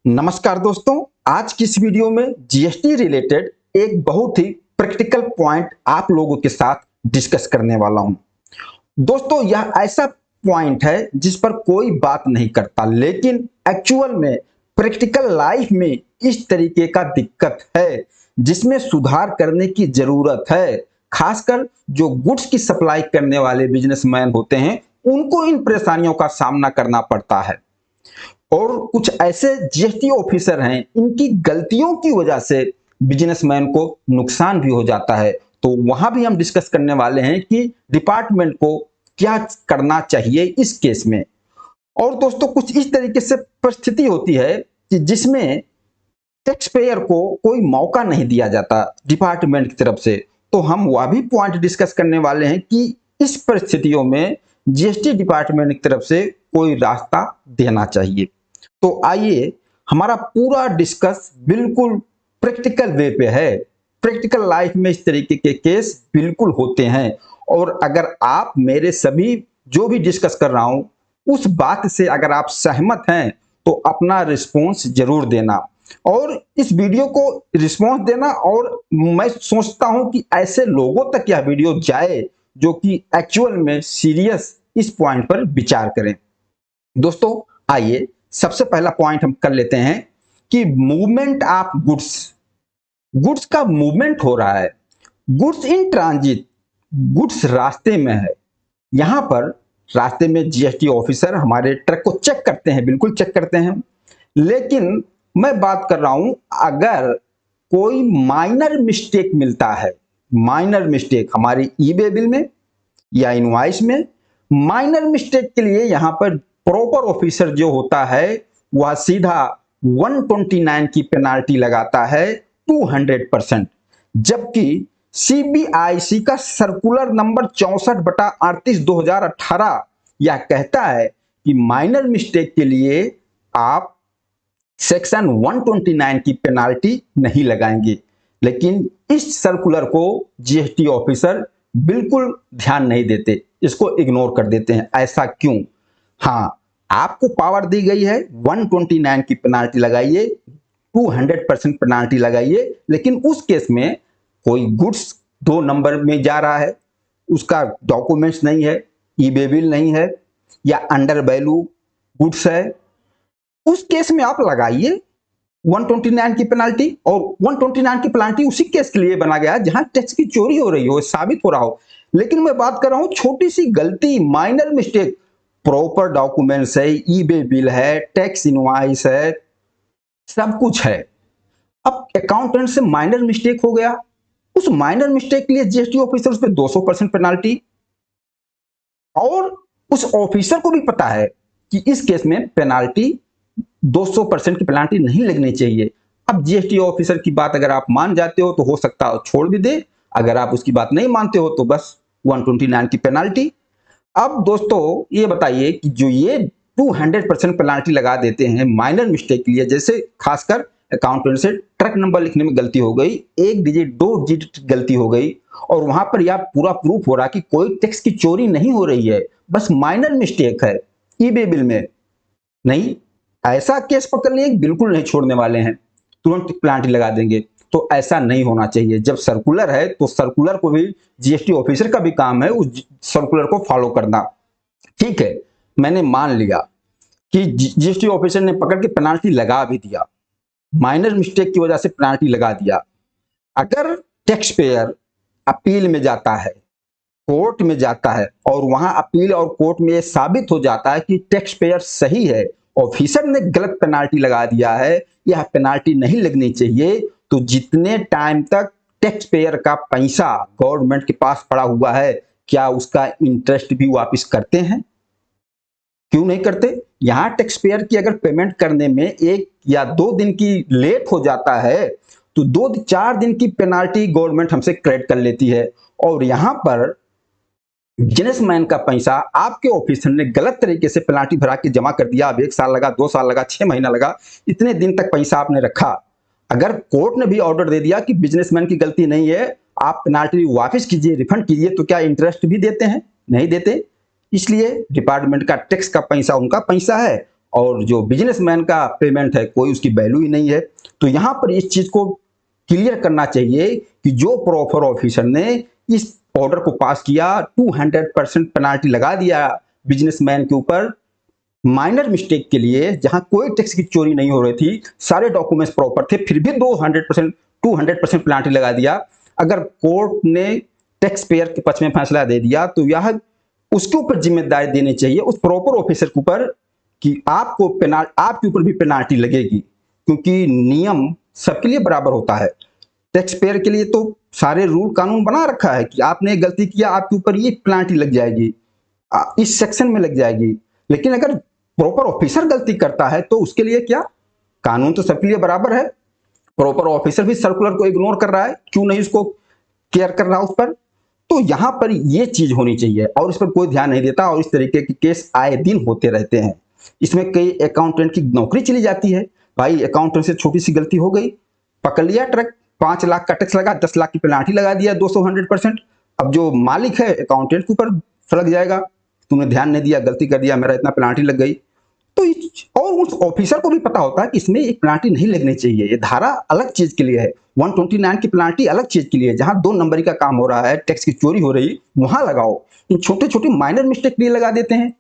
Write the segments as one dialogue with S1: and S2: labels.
S1: नमस्कार दोस्तों, आज की इस वीडियो में जीएसटी रिलेटेड एक बहुत ही प्रैक्टिकल पॉइंट आप लोगों के साथ डिस्कस करने वाला हूं। दोस्तों, यह ऐसा पॉइंट है जिस पर कोई बात नहीं करता, लेकिन एक्चुअल में प्रैक्टिकल लाइफ में इस तरीके का दिक्कत है जिसमें सुधार करने की जरूरत है। खासकर जो गुड्स की सप्लाई करने वाले बिजनेसमैन होते हैं, उनको इन परेशानियों का सामना करना पड़ता है। और कुछ ऐसे जीएसटी ऑफिसर हैं, इनकी गलतियों की वजह से बिजनेसमैन को नुकसान भी हो जाता है। तो वहां भी हम डिस्कस करने वाले हैं कि डिपार्टमेंट को क्या करना चाहिए इस केस में। और दोस्तों, कुछ इस तरीके से परिस्थिति होती है कि जिसमें टैक्स पेयर को कोई मौका नहीं दिया जाता डिपार्टमेंट की तरफ से। तो हम वह भी पॉइंट डिस्कस करने वाले हैं कि इस परिस्थितियों में जीएसटी डिपार्टमेंट की तरफ से कोई रास्ता देना चाहिए। तो आइए, हमारा पूरा डिस्कस बिल्कुल प्रैक्टिकल वे पे है। प्रैक्टिकल लाइफ में इस तरीके के केस बिल्कुल होते हैं। और अगर आप मेरे सभी जो भी डिस्कस कर रहा हूं उस बात से अगर आप सहमत हैं तो अपना रिस्पॉन्स जरूर देना और इस वीडियो को रिस्पॉन्स देना। और मैं सोचता हूं कि ऐसे लोगों तक यह वीडियो जाए जो कि एक्चुअल में सीरियस इस पॉइंट पर विचार करें। दोस्तों, आइए सबसे पहला पॉइंट हम कर लेते हैं कि मूवमेंट ऑफ गुड्स। गुड्स का मूवमेंट हो रहा है, गुड्स इन ट्रांजिट, गुड्स रास्ते में है। यहां पर रास्ते में जीएसटी ऑफिसर हमारे ट्रक को चेक करते हैं, बिल्कुल चेक करते हैं। लेकिन मैं बात कर रहा हूं, अगर कोई माइनर मिस्टेक मिलता है, माइनर मिस्टेक हमारी ई वे बिल में या इनवॉइस में, माइनर मिस्टेक के लिए यहां पर प्रॉपर ऑफिसर जो होता है वह सीधा 129 की पेनाल्टी लगाता है 200%। जबकि सीबीआईसी का सर्कुलर नंबर 64/38/2018 यह कहता है कि माइनर मिस्टेक के लिए आप सेक्शन 129 की पेनाल्टी नहीं लगाएंगे। लेकिन इस सर्कुलर को जीएसटी ऑफिसर बिल्कुल ध्यान नहीं देते, इसको इग्नोर कर देते हैं। ऐसा क्यों? हाँ, आपको पावर दी गई है 129 की पेनाल्टी लगाइए, 200% पेनाल्टी लगाइए। लेकिन उस केस में कोई गुड्स 2 नंबर में जा रहा है, उसका डॉक्यूमेंट्स नहीं है, ई वे बिल नहीं है या अंडर वैल्यू गुड्स है, उस केस में आप लगाइए 129 की पेनाल्टी। और 129 की पेनाल्टी उसी केस के लिए बना गया है जहां टैक्स की चोरी हो रही हो, साबित हो रहा हो। लेकिन मैं बात कर रहा हूं छोटी सी गलती, माइनर मिस्टेक, प्रॉपर डॉक्यूमेंट्स है, ई वे बिल है, टैक्स इनवॉइस है, सब कुछ है। अब अकाउंटेंट से माइनर मिस्टेक हो गया, उस माइनर मिस्टेक के लिए जीएसटी ऑफिसर उस पर 200% पेनाल्टी। और उस ऑफिसर को भी पता है कि इस केस में पेनाल्टी 200% की पेनाल्टी नहीं लगनी चाहिए। अब जीएसटी ऑफिसर की बात अगर आप मान जाते हो तो हो सकता है छोड़ भी दे, अगर आप उसकी बात नहीं मानते हो तो बस 129 की पेनाल्टी। अब दोस्तों, ये बताइए कि जो ये 200% पेनाल्टी लगा देते हैं माइनर मिस्टेक के लिए, जैसे खासकर अकाउंटेंट से ट्रक नंबर लिखने में गलती हो गई, 1 डिजिट 2 डिजिट गलती हो गई, और वहां पर यह पूरा प्रूफ हो रहा कि कोई टैक्स की चोरी नहीं हो रही है, बस माइनर मिस्टेक है ई वे बिल में। नहीं, ऐसा केस पकड़ लिए बिल्कुल नहीं छोड़ने वाले हैं, तुरंत पेनाल्टी लगा देंगे। तो ऐसा नहीं होना चाहिए। जब सर्कुलर है तो सर्कुलर को भी, जीएसटी ऑफिसर का भी काम है उस सर्कुलर को फॉलो करना। ठीक है, मैंने मान लिया कि जीएसटी ऑफिसर ने पकड़ के पेनाल्टी लगा भी दिया, माइनर मिस्टेक की वजह से पेनाल्टी लगा दिया। अगर टैक्स पेयर अपील में जाता है, कोर्ट में जाता है, और वहां अपील और कोर्ट में यह साबित हो जाता है कि टैक्स पेयर सही है, ऑफिसर ने गलत पेनाल्टी लगा दिया है, यह पेनाल्टी नहीं लगनी चाहिए, तो जितने टाइम तक टैक्स पेयर का पैसा गवर्नमेंट के पास पड़ा हुआ है, क्या उसका इंटरेस्ट भी वापस करते हैं? क्यों नहीं करते? यहां टैक्स पेयर की अगर पेमेंट करने में 1 या 2 दिन की लेट हो जाता है तो 2-4 दिन की पेनाल्टी गवर्नमेंट हमसे क्रेडिट कर लेती है। और यहां पर बिजनेसमैन का पैसा आपके ऑफिसर ने गलत तरीके से पेनाल्टी भरा के जमा कर दिया। अब 1 साल लगा, 2 साल लगा, 6 महीना लगा, इतने दिन तक पैसा आपने रखा। अगर कोर्ट ने भी ऑर्डर दे दिया कि बिजनेसमैन की गलती नहीं है, आप पेनाल्टी वापस कीजिए, रिफंड कीजिए, तो क्या इंटरेस्ट भी देते हैं? नहीं देते। इसलिए डिपार्टमेंट का टैक्स का पैसा उनका पैसा है और जो बिजनेसमैन का पेमेंट है कोई उसकी वैल्यू ही नहीं है। तो यहाँ पर इस चीज को क्लियर करना चाहिए कि जो प्रॉपर ऑफिसर ने इस ऑर्डर को पास किया 200% पेनाल्टी लगा दिया बिजनेसमैन के ऊपर माइनर मिस्टेक के लिए, जहां कोई टैक्स की चोरी नहीं हो रही थी, सारे डॉक्यूमेंट्स प्रॉपर थे, फिर भी 200% पेनाल्टी लगा दिया। अगर कोर्ट ने टैक्स पेयर के पक्ष में फैसला दे दिया तो यह उसके ऊपर जिम्मेदारी देनी चाहिए उस प्रॉपर ऑफिसर के ऊपर कि आपके ऊपर भी पेनाल्टी लगेगी, क्योंकि नियम सबके लिए बराबर होता है। टैक्स पेयर के लिए तो सारे रूल कानून बना रखा है कि आपने गलती किया आपके ऊपर ये पेनाल्टी लग जाएगी, इस सेक्शन में लग जाएगी। लेकिन अगर प्रॉपर ऑफिसर गलती करता है तो उसके लिए क्या, कानून तो सबके लिए बराबर है। प्रॉपर ऑफिसर भी सर्कुलर को इग्नोर कर रहा है, क्यों नहीं उसको केयर कर रहा उस पर। तो यहां पर ये चीज होनी चाहिए और इस पर कोई ध्यान नहीं देता और इस तरीके के केस आए दिन होते रहते हैं। इसमें कई अकाउंटेंट की नौकरी चली जाती है। भाई अकाउंटेंट से छोटी सी गलती हो गई, पकड़ लिया ट्रक, 5 लाख का टैक्स लगा, 10 लाख की पेनाल्टी लगा दिया 200%। अब जो मालिक है अकाउंटेंट के ऊपर फलक जाएगा, तुमने ध्यान नहीं दिया, गलती कर दिया, मेरा इतना पेनाल्टी लग गई। तो और उस ऑफिसर को भी पता होता है कि इसमें एक पेनाल्टी नहीं लगनी चाहिए, ये धारा अलग चीज के लिए है, 129 की पेनाल्टी अलग चीज के लिए, जहां 2 नंबरी का काम हो रहा है, टैक्स की चोरी हो रही, वहां लगाओ। इन छोटे छोटे माइनर मिस्टेक लिए लगा देते हैं।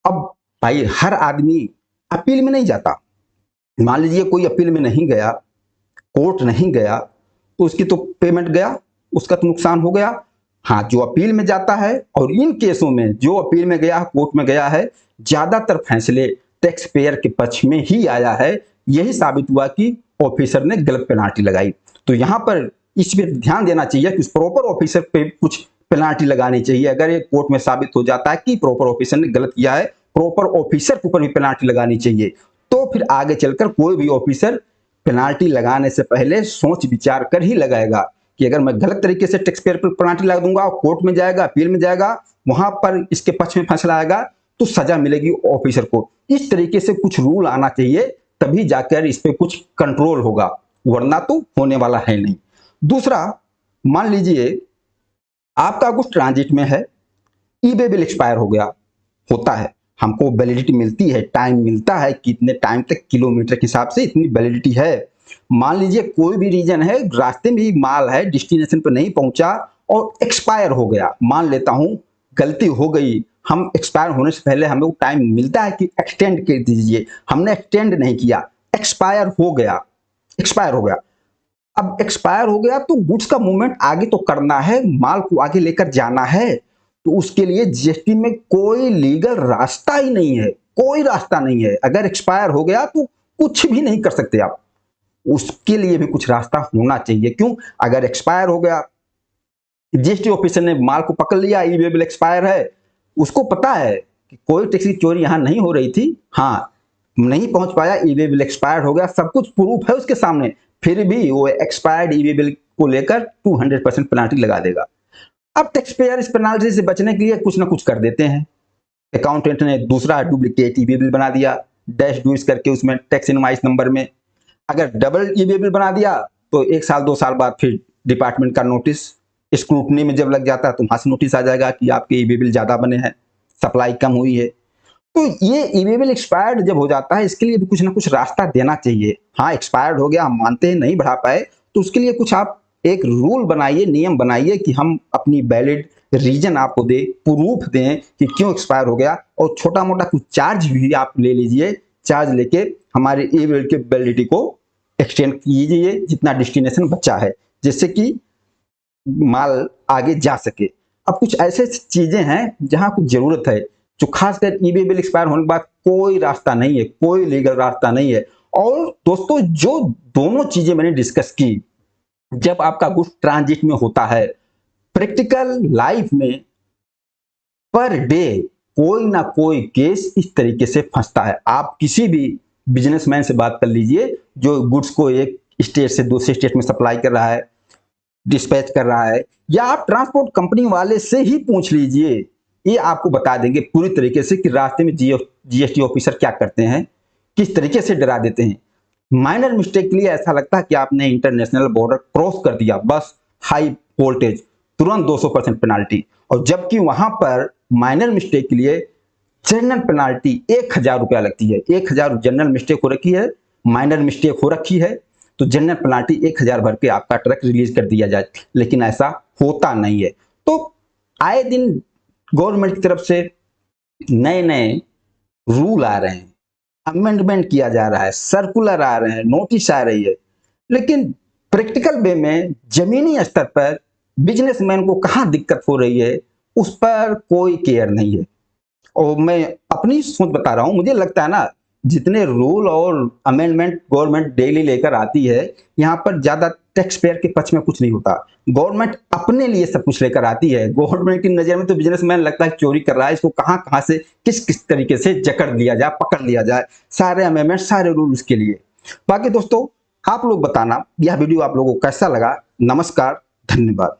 S1: अब भाई हर आदमी अपील में नहीं जाता। मान लीजिए कोई अपील में नहीं गया, कोर्ट नहीं गया, तो उसकी तो पेमेंट गया, उसका तो नुकसान हो गया। हाँ, जो अपील में जाता है और इन केसों में जो अपील में गया, कोर्ट में गया है, ज्यादातर फैसले टैक्स पेयर के पक्ष में ही आया है। यही साबित हुआ कि ऑफिसर ने गलत पेनाल्टी लगाई। तो यहाँ पर इस पर ध्यान देना चाहिए कि उस प्रॉपर ऑफिसर पे कुछ पेनाल्टी लगानी चाहिए। अगर ये कोर्ट में साबित हो जाता है कि प्रॉपर ऑफिसर ने गलत किया है, प्रॉपर ऑफिसर के ऊपर भी पेनाल्टी लगानी चाहिए। तो फिर आगे चलकर कोई भी ऑफिसर पेनाल्टी लगाने से पहले सोच विचार कर ही लगाएगा कि अगर मैं गलत तरीके से टैक्स पेयर पर पेनाल्टी लगा दूंगा, कोर्ट में जाएगा, अपील में जाएगा, वहां पर इसके पक्ष में फैसला आएगा तो सजा मिलेगी ऑफिसर को। इस तरीके से कुछ रूल आना चाहिए, तभी जाकर इस पे कुछ कंट्रोल होगा, वरना तो होने वाला है नहीं। दूसरा, मान लीजिए आपका कुछ ट्रांजिट में है, ई-वे बिल एक्सपायर हो गया, होता है, हमको वैलिडिटी मिलती है, टाइम मिलता है, कितने टाइम तक किलोमीटर के हिसाब से इतनी वैलिडिटी है। मान लीजिए कोई भी रीजन है, रास्ते में ही माल है, डेस्टिनेशन पर नहीं पहुंचा और एक्सपायर हो गया। मान लेता हूं गलती हो गई, हम एक्सपायर होने से पहले हमें टाइम मिलता है कि एक्सटेंड कर दीजिए, हमने एक्सटेंड नहीं किया, एक्सपायर हो गया, एक्सपायर हो गया। अब एक्सपायर हो गया तो गुड्स का मूवमेंट आगे तो करना है, माल को आगे लेकर जाना है, तो उसके लिए जीएसटी में कोई लीगल रास्ता ही नहीं है, कोई रास्ता नहीं है। अगर एक्सपायर हो गया तो कुछ भी नहीं कर सकते आप, उसके लिए भी कुछ रास्ता होना चाहिए। क्यों? अगर एक्सपायर हो गया, जीएसटी ऑफिसर ने माल को पकड़ लिया, ई-वे बिल एक्सपायर है, उसको पता है कि कोई टैक्स की चोरी यहां नहीं हो रही थी, हाँ नहीं पहुंच पाया, ई-वे बिल एक्सपायर्ड हो गया, सब कुछ प्रूफ है उसके सामने, फिर भी वो एक्सपायर्ड ई-वे बिल को लेकर 200% पेनाल्टी लगा देगा। अब टैक्स पेयर इस पेनाल्टी से बचने के लिए कुछ ना कुछ कर देते हैं। अकाउंटेंट ने दूसरा डुप्लीकेट ई-वे बिल बना दिया, डैश डूस करके उसमें टैक्स इनवॉइस नंबर में। अगर डबल ई-वे बिल बना दिया तो 1 साल 2 साल बाद फिर डिपार्टमेंट का नोटिस, स्क्रूटनी में जब लग जाता है तो वहां से नोटिस आ जाएगा कि आपके ई-वे बिल ज्यादा बने हैं, सप्लाई कम हुई है। तो ये ई-वे बिल एक्सपायर्ड जब हो जाता है, इसके लिए भी कुछ ना कुछ रास्ता देना चाहिए। हाँ, एक्सपायर्ड हो गया, हम मानते हैं नहीं बढ़ा पाए, तो उसके लिए कुछ आप एक रूल बनाइए, नियम बनाइए कि हम अपनी वैलिड रीजन आपको दे, प्रूफ दें कि क्यों एक्सपायर हो गया, और छोटा मोटा कुछ चार्ज भी आप ले लीजिए, चार्ज लेके हमारे ई-वे बिल के वैलिडिटी को एक्सटेंड कीजिए जितना डेस्टिनेशन बचा है, जिससे कि माल आगे जा सके। अब कुछ ऐसे चीजें हैं जहां कुछ जरूरत है, जो खासकर ई-वे बिल एक्सपायर होने के बाद कोई रास्ता नहीं है, कोई लीगल रास्ता नहीं है। और दोस्तों, जो दोनों चीजें मैंने डिस्कस की, जब आपका गुड्स ट्रांजिट में होता है, प्रैक्टिकल लाइफ में पर डे कोई ना कोई केस इस तरीके से फंसता है। आप किसी भी बिजनेसमैन से बात कर लीजिए जो गुड्स को एक स्टेट से दूसरे स्टेट में सप्लाई कर रहा है, डिस्पैच कर रहा है, या आप ट्रांसपोर्ट कंपनी वाले से ही पूछ लीजिए, ये आपको बता देंगे पूरी तरीके से कि रास्ते में जीएसटी ऑफिसर क्या करते हैं, किस तरीके से डरा देते हैं। माइनर मिस्टेक के लिए ऐसा लगता है कि आपने इंटरनेशनल बॉर्डर क्रॉस कर दिया, बस हाई वोल्टेज, तुरंत 200% पेनाल्टी, और जबकि वहां पर माइनर मिस्टेक के लिए जनरल पेनाल्टी 1000 रुपया लगती है। 1000 जनरल मिस्टेक हो रखी है, माइनर मिस्टेक हो रखी है, तो जनरल पेनाल्टी 1000 भर के आपका ट्रक रिलीज कर दिया जाए, लेकिन ऐसा होता नहीं है। तो आए दिन गवर्नमेंट की तरफ से नए नए रूल आ रहे हैं, अमेंडमेंट किया जा रहा है, सर्कुलर आ रहे हैं, नोटिस आ रही है, लेकिन प्रैक्टिकल वे में जमीनी स्तर पर बिजनेसमैन को कहां दिक्कत हो रही है, उस पर कोई केयर नहीं है। और मैं अपनी सोच बता रहा हूं, मुझे लगता है ना, जितने रूल और अमेंडमेंट गवर्नमेंट डेली लेकर आती है, यहाँ पर ज्यादा टैक्स पेयर के पक्ष में कुछ नहीं होता। गवर्नमेंट अपने लिए सब कुछ लेकर आती है। गवर्नमेंट की नजर में तो बिजनेसमैन लगता है चोरी कर रहा है, इसको कहां कहां से किस किस तरीके से जकड़ लिया जाए, पकड़ लिया जाए, सारे अमेंडमेंट सारे रूल्स के लिए। बाकी दोस्तों, आप लोग बताना यह वीडियो आप लोगों को कैसा लगा। नमस्कार, धन्यवाद।